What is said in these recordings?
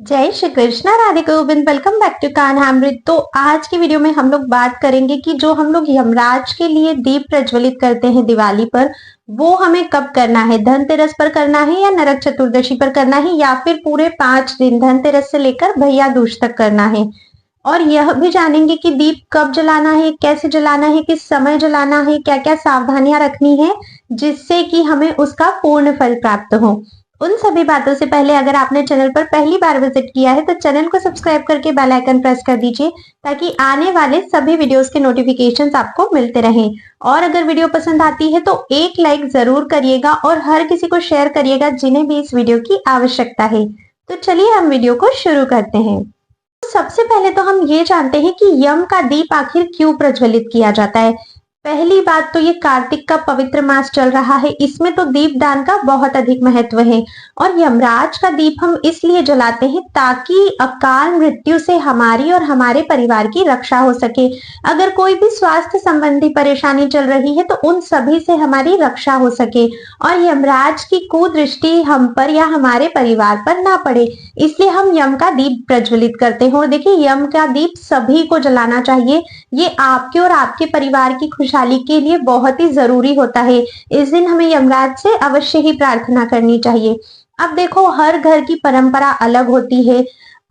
जय Shri Krishna, Radhe Govind. Welcome back to Kanhamrit. तो आज की वीडियो में हम लोग बात करेंगे कि जो हम लोग यमराज के लिए दीप प्रज्वलित करते हैं दिवाली पर, वो हमें कब करना है। धनतेरस पर करना है या नरक चतुर्दशी पर करना है, या फिर पूरे 5 दिन धनतेरस से लेकर भैया दूज तक करना है। और यह भी जानेंगे कि दीप कब जलाना है, कैसे जलाना है, किस समय जलाना है, क्या क्या सावधानियां रखनी है जिससे कि हमें उसका पूर्ण फल प्राप्त हो। उन सभी बातों से पहले अगर आपने चैनल पर पहली बार विजिट किया है तो चैनल को सब्सक्राइब करके बेल आइकन प्रेस कर दीजिए ताकि आने वाले सभी वीडियोस के नोटिफिकेशंस आपको मिलते रहें। और अगर वीडियो पसंद आती है तो एक लाइक जरूर करिएगा और हर किसी को शेयर करिएगा जिन्हें भी इस वीडियो की आवश्यकता है। तो चलिए हम वीडियो को शुरू करते हैं। सबसे पहले तो हम ये जानते हैं कि यम का दीप आखिर क्यों प्रज्वलित किया जाता है। पहली बात तो ये कार्तिक का पवित्र मास चल रहा है, इसमें तो दीप दान का बहुत अधिक महत्व है। और यमराज का दीप हम इसलिए जलाते हैं ताकि अकाल मृत्यु से हमारी और हमारे परिवार की रक्षा हो सके। अगर कोई भी स्वास्थ्य संबंधी परेशानी चल रही है तो उन सभी से हमारी रक्षा हो सके और यमराज की कुदृष्टि हम पर या हमारे परिवार पर ना पड़े, इसलिए हम यम का दीप प्रज्वलित करते हैं। और देखिए, यम का दीप सभी को जलाना चाहिए। ये आपके और आपके परिवार की खुशहाली के लिए बहुत ही जरूरी होता है। इस दिन हमें यमराज से अवश्य ही प्रार्थना करनी चाहिए। अब देखो, हर घर की परंपरा अलग होती है।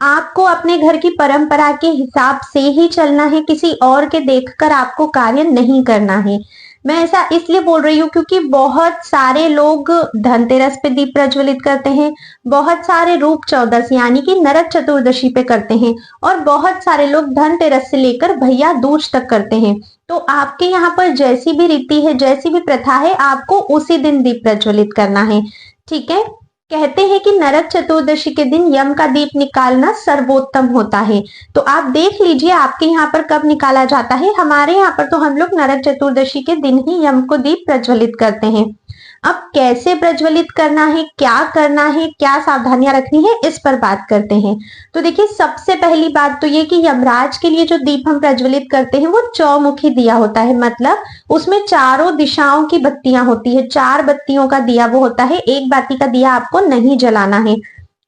आपको अपने घर की परंपरा के हिसाब से ही चलना है, किसी और के देखकर आपको कार्य नहीं करना है। मैं ऐसा इसलिए बोल रही हूँ क्योंकि बहुत सारे लोग धनतेरस पे दीप प्रज्वलित करते हैं, बहुत सारे रूप चौदस यानी कि नरक चतुर्दशी पे करते हैं, और बहुत सारे लोग धनतेरस से लेकर भैया दूज तक करते हैं। तो आपके यहाँ पर जैसी भी रीति है, जैसी भी प्रथा है, आपको उसी दिन दीप प्रज्वलित करना है। ठीक है। कहते हैं कि नरक चतुर्दशी के दिन यम का दीप निकालना सर्वोत्तम होता है। तो आप देख लीजिए आपके यहाँ पर कब निकाला जाता है। हमारे यहाँ पर तो हम लोग नरक चतुर्दशी के दिन ही यम को दीप प्रज्वलित करते हैं। अब कैसे प्रज्वलित करना है, क्या करना है, क्या सावधानियां रखनी है, इस पर बात करते हैं। तो देखिए, सबसे पहली बात तो ये कि यमराज के लिए जो दीप हम प्रज्वलित करते हैं वो चौमुखी दिया होता है, मतलब उसमें चारों दिशाओं की बत्तियां होती है। 4 बत्तियों का दिया वो होता है, एक बाती का दिया आपको नहीं जलाना है,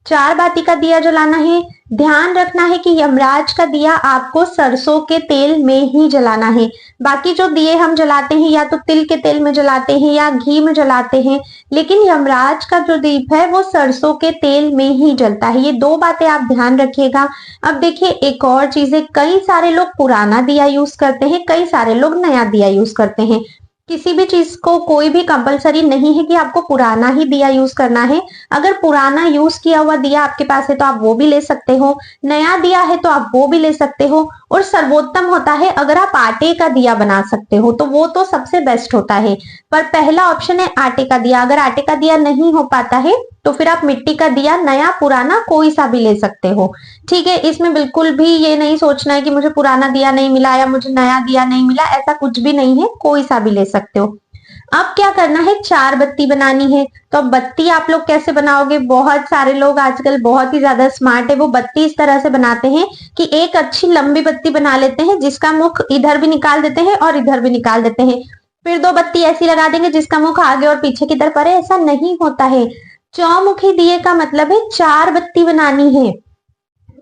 4 बाती का दिया जलाना है। ध्यान रखना है कि यमराज का दिया आपको सरसों के तेल में ही जलाना है। बाकी जो दिए हम जलाते हैं या तो तिल के तेल में जलाते हैं या घी में जलाते हैं, लेकिन यमराज का जो दीप है वो सरसों के तेल में ही जलता है। ये 2 बातें आप ध्यान रखिएगा। अब देखिए, एक और चीज है, कई सारे लोग पुराना दिया यूज करते हैं, कई सारे लोग नया दिया यूज करते हैं। किसी भी चीज को कोई भी कंपलसरी नहीं है कि आपको पुराना ही दिया यूज करना है। अगर पुराना यूज किया हुआ दिया आपके पास है तो आप वो भी ले सकते हो, नया दिया है तो आप वो भी ले सकते हो। और सर्वोत्तम होता है अगर आप आटे का दिया बना सकते हो तो वो तो सबसे बेस्ट होता है। पर पहला ऑप्शन है आटे का दिया। अगर आटे का दिया नहीं हो पाता है तो फिर आप मिट्टी का दिया, नया पुराना कोई सा भी ले सकते हो। ठीक है। इसमें बिल्कुल भी ये नहीं सोचना है कि मुझे पुराना दिया नहीं मिला या मुझे नया दिया नहीं मिला, ऐसा कुछ भी नहीं है, कोई सा भी ले सकते हो। अब क्या करना है, 4 बत्ती बनानी है। तो अब बत्ती आप लोग कैसे बनाओगे, बहुत सारे लोग आजकल बहुत ही ज्यादा स्मार्ट है, वो बत्ती इस तरह से बनाते हैं कि एक अच्छी लंबी बत्ती बना लेते हैं जिसका मुख इधर भी निकाल देते हैं और इधर भी निकाल देते हैं। फिर 2 बत्ती ऐसी लगा देंगे जिसका मुख आगे और पीछे की तरफ। अरे ऐसा नहीं होता है। चौमुखी दिए का मतलब है 4 बत्ती बनानी है।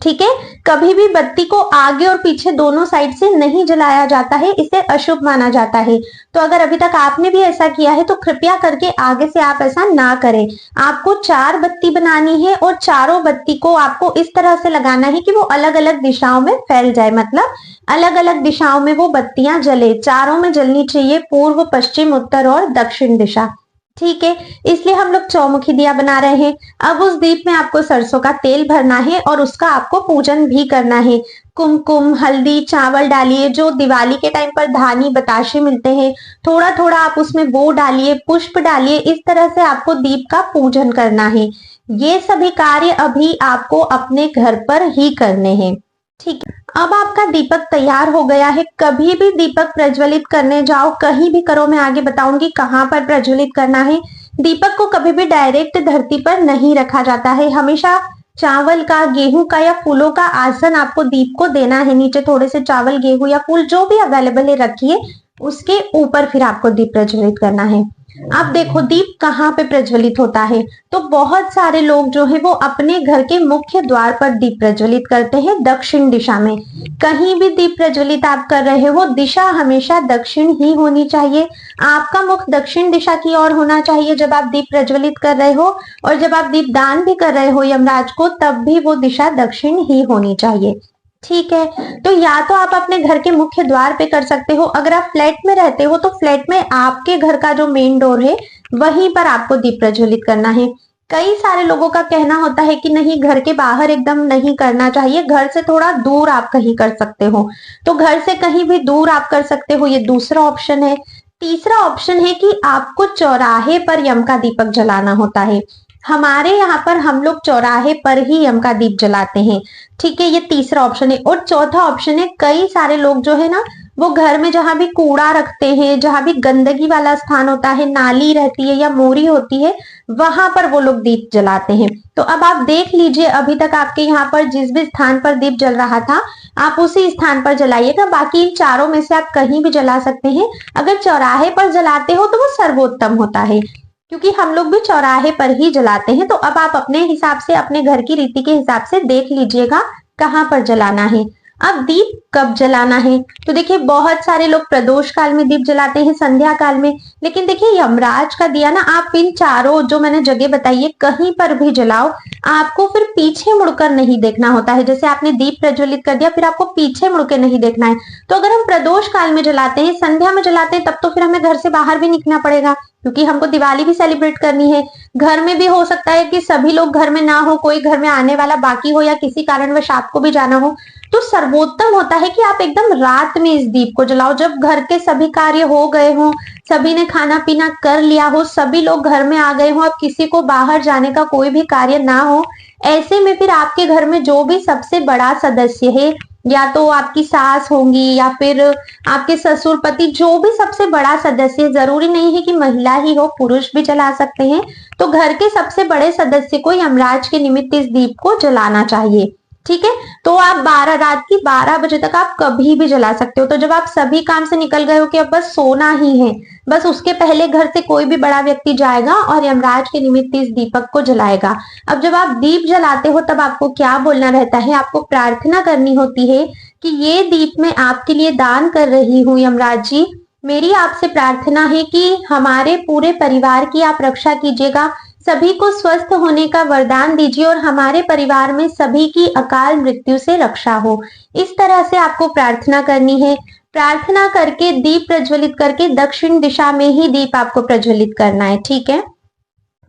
ठीक है। कभी भी बत्ती को आगे और पीछे दोनों साइड से नहीं जलाया जाता है, इसे अशुभ माना जाता है। तो अगर अभी तक आपने भी ऐसा किया है तो कृपया करके आगे से आप ऐसा ना करें। आपको 4 बत्ती बनानी है और चारों बत्ती को आपको इस तरह से लगाना है कि वो अलग अलग दिशाओं में फैल जाए, मतलब अलग अलग दिशाओं में वो बत्तियां जले। चारों में जलनी चाहिए, पूर्व, पश्चिम, उत्तर और दक्षिण दिशा। ठीक है। इसलिए हम लोग चौमुखी दिया बना रहे हैं। अब उस दीप में आपको सरसों का तेल भरना है और उसका आपको पूजन भी करना है। कुमकुम, हल्दी, चावल डालिए, जो दिवाली के टाइम पर धानी बताशे मिलते हैं, थोड़ा थोड़ा आप उसमें वो डालिए, पुष्प डालिए। इस तरह से आपको दीप का पूजन करना है। ये सभी कार्य अभी आपको अपने घर पर ही करने हैं। ठीक है। अब आपका दीपक तैयार हो गया है। कभी भी दीपक प्रज्वलित करने जाओ, कहीं भी करो, मैं आगे बताऊंगी कहां पर प्रज्वलित करना है। दीपक को कभी भी डायरेक्ट धरती पर नहीं रखा जाता है। हमेशा चावल का, गेहूं का या फूलों का आसन आपको दीप को देना है। नीचे थोड़े से चावल, गेहूं या फूल जो भी अवेलेबल है रखिए, उसके ऊपर फिर आपको दीप प्रज्वलित करना है। अब देखो दीप कहाँ पे प्रज्वलित होता है, तो बहुत सारे लोग जो है वो अपने घर के मुख्य द्वार पर दीप प्रज्वलित करते हैं दक्षिण दिशा में। कहीं भी दीप प्रज्वलित आप कर रहे हो, दिशा हमेशा दक्षिण ही होनी चाहिए। आपका मुख दक्षिण दिशा की ओर होना चाहिए जब आप दीप प्रज्वलित कर रहे हो, और जब आप दीप दान भी कर रहे हो यमराज को, तब भी वो दिशा दक्षिण ही होनी चाहिए। ठीक है, तो या तो आप अपने घर के मुख्य द्वार पे कर सकते हो, अगर आप फ्लैट में रहते हो तो फ्लैट में आपके घर का जो मेन डोर है वहीं पर आपको दीप प्रज्वलित करना है। कई सारे लोगों का कहना होता है कि नहीं, घर के बाहर एकदम नहीं करना चाहिए, घर से थोड़ा दूर आप कहीं कर सकते हो, तो घर से कहीं भी दूर आप कर सकते हो, ये दूसरा ऑप्शन है। तीसरा ऑप्शन है कि आपको चौराहे पर यम का दीपक जलाना होता है। हमारे यहाँ पर हम लोग चौराहे पर ही यम का दीप जलाते हैं। ठीक है, ये तीसरा ऑप्शन है। और चौथा ऑप्शन है, कई सारे लोग जो है ना वो घर में जहां भी कूड़ा रखते हैं, जहां भी गंदगी वाला स्थान होता है, नाली रहती है या मोरी होती है, वहां पर वो लोग दीप जलाते हैं। तो अब आप देख लीजिए, अभी तक आपके यहाँ पर जिस भी स्थान पर दीप जल रहा था आप उसी स्थान पर जलाइएगा। बाकी इन चारों में से आप कहीं भी जला सकते हैं। अगर चौराहे पर जलाते हो तो वो सर्वोत्तम होता है, क्योंकि हम लोग भी चौराहे पर ही जलाते हैं। तो अब आप अपने हिसाब से, अपने घर की रीति के हिसाब से देख लीजिएगा कहाँ पर जलाना है। अब दीप कब जलाना है, तो देखिए बहुत सारे लोग प्रदोष काल में दीप जलाते हैं, संध्या काल में। लेकिन देखिए यमराज का दिया ना आप इन चारों जो मैंने जगह बताई है कहीं पर भी जलाओ, आपको फिर पीछे मुड़कर नहीं देखना होता है। जैसे आपने दीप प्रज्वलित कर दिया, फिर आपको पीछे मुड़ के नहीं देखना है। तो अगर हम प्रदोष काल में जलाते हैं, संध्या में जलाते हैं, तब तो फिर हमें घर से बाहर भी निकलना पड़ेगा, क्योंकि हमको दिवाली भी सेलिब्रेट करनी है। घर में भी हो सकता है कि सभी लोग घर में ना हो, कोई घर में आने वाला बाकी हो, या किसी कारणवश आपको भी जाना हो। तो सर्वोत्तम होता है कि आप एकदम रात में इस दीप को जलाओ, जब घर के सभी कार्य हो गए हों, सभी ने खाना पीना कर लिया हो, सभी लोग घर में आ गए हों, अब किसी को बाहर जाने का कोई भी कार्य ना हो। ऐसे में फिर आपके घर में जो भी सबसे बड़ा सदस्य है, या तो आपकी सास होंगी या फिर आपके ससुर पति, जो भी सबसे बड़ा सदस्य, जरूरी नहीं है कि महिला ही हो, पुरुष भी जला सकते हैं। तो घर के सबसे बड़े सदस्य को यमराज के निमित्त इस दीप को जलाना चाहिए। ठीक है, तो आप रात की 12 बजे तक आप कभी भी जला सकते हो। तो जब आप सभी काम से निकल गए हो कि अब बस सोना ही है, बस उसके पहले घर से कोई भी बड़ा व्यक्ति जाएगा और यमराज के निमित्त इस दीपक को जलाएगा। अब जब आप दीप जलाते हो तब आपको क्या बोलना रहता है, आपको प्रार्थना करनी होती है कि ये दीप मैं आपके लिए दान कर रही हूँ यमराज जी, मेरी आपसे प्रार्थना है कि हमारे पूरे परिवार की आप रक्षा कीजिएगा, सभी को स्वस्थ होने का वरदान दीजिए और हमारे परिवार में सभी की अकाल मृत्यु से रक्षा हो। इस तरह से आपको प्रार्थना करनी है। प्रार्थना करके दीप प्रज्वलित करके दक्षिण दिशा में ही दीप आपको प्रज्वलित करना है। ठीक है,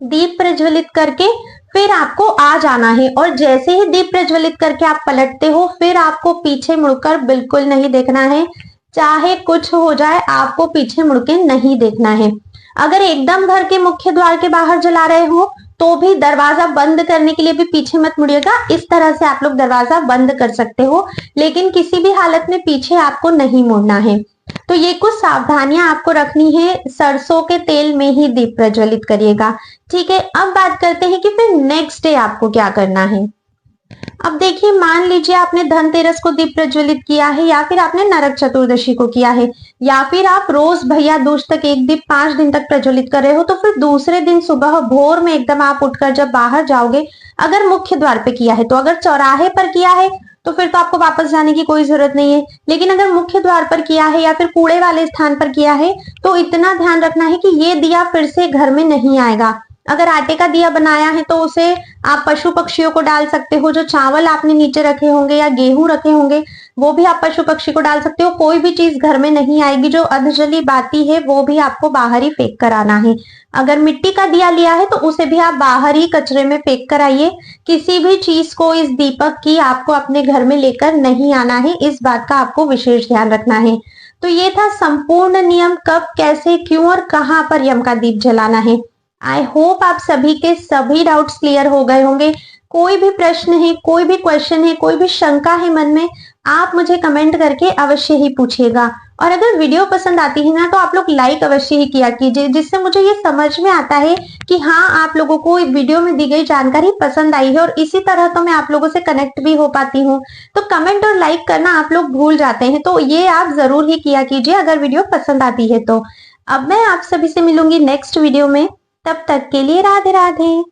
दीप प्रज्वलित करके फिर आपको आ जाना है, और जैसे ही दीप प्रज्वलित करके आप पलटते हो, फिर आपको पीछे मुड़कर बिल्कुल नहीं देखना है। चाहे कुछ हो जाए, आपको पीछे मुड़ के नहीं देखना है। अगर एकदम घर के मुख्य द्वार के बाहर जला रहे हो तो भी दरवाजा बंद करने के लिए भी पीछे मत मुड़िएगा। इस तरह से आप लोग दरवाजा बंद कर सकते हो, लेकिन किसी भी हालत में पीछे आपको नहीं मुड़ना है। तो ये कुछ सावधानियां आपको रखनी है। सरसों के तेल में ही दीप प्रज्वलित करिएगा। ठीक है, अब बात करते हैं कि फिर नेक्स्ट डे आपको क्या करना है। अब देखिए, मान लीजिए आपने धनतेरस को दीप प्रज्वलित किया है, या फिर आपने नरक चतुर्दशी को किया है, या फिर आप रोज भैया दूज तक एक दीप 5 दिन तक प्रज्वलित कर रहे हो, तो फिर दूसरे दिन सुबह भोर में एकदम आप उठकर जब बाहर जाओगे, अगर मुख्य द्वार पे किया है, तो अगर चौराहे पर किया है तो फिर तो आपको वापस जाने की कोई जरूरत नहीं है। लेकिन अगर मुख्य द्वार पर किया है या फिर कूड़े वाले स्थान पर किया है, तो इतना ध्यान रखना है कि ये दिया फिर से घर में नहीं आएगा। अगर आटे का दिया बनाया है तो उसे आप पशु पक्षियों को डाल सकते हो। जो चावल आपने नीचे रखे होंगे या गेहूं रखे होंगे, वो भी आप पशु पक्षी को डाल सकते हो। कोई भी चीज घर में नहीं आएगी। जो अधजली बाती है वो भी आपको बाहर ही फेंक कर आना है। अगर मिट्टी का दिया लिया है तो उसे भी आप बाहर ही कचरे में फेंक कर आइए। किसी भी चीज को, इस दीपक की, आपको अपने घर में लेकर नहीं आना है। इस बात का आपको विशेष ध्यान रखना है। तो ये था संपूर्ण नियम, कब, कैसे, क्यों और कहाँ पर यम का दीप जलाना है। आई होप आप सभी के सभी डाउट्स क्लियर हो गए होंगे। कोई भी प्रश्न है, कोई भी क्वेश्चन है, कोई भी शंका है मन में, आप मुझे कमेंट करके अवश्य ही पूछिएगा। और अगर वीडियो पसंद आती है ना, तो आप लोग लाइक अवश्य ही किया कीजिए, जिससे मुझे ये समझ में आता है कि हाँ, आप लोगों को वीडियो में दी गई जानकारी पसंद आई है, और इसी तरह तो मैं आप लोगों से कनेक्ट भी हो पाती हूँ। तो कमेंट और लाइक करना आप लोग भूल जाते हैं, तो ये आप जरूर ही किया कीजिए अगर वीडियो पसंद आती है तो। अब मैं आप सभी से मिलूंगी नेक्स्ट वीडियो में। तब तक के लिए राधे राधे।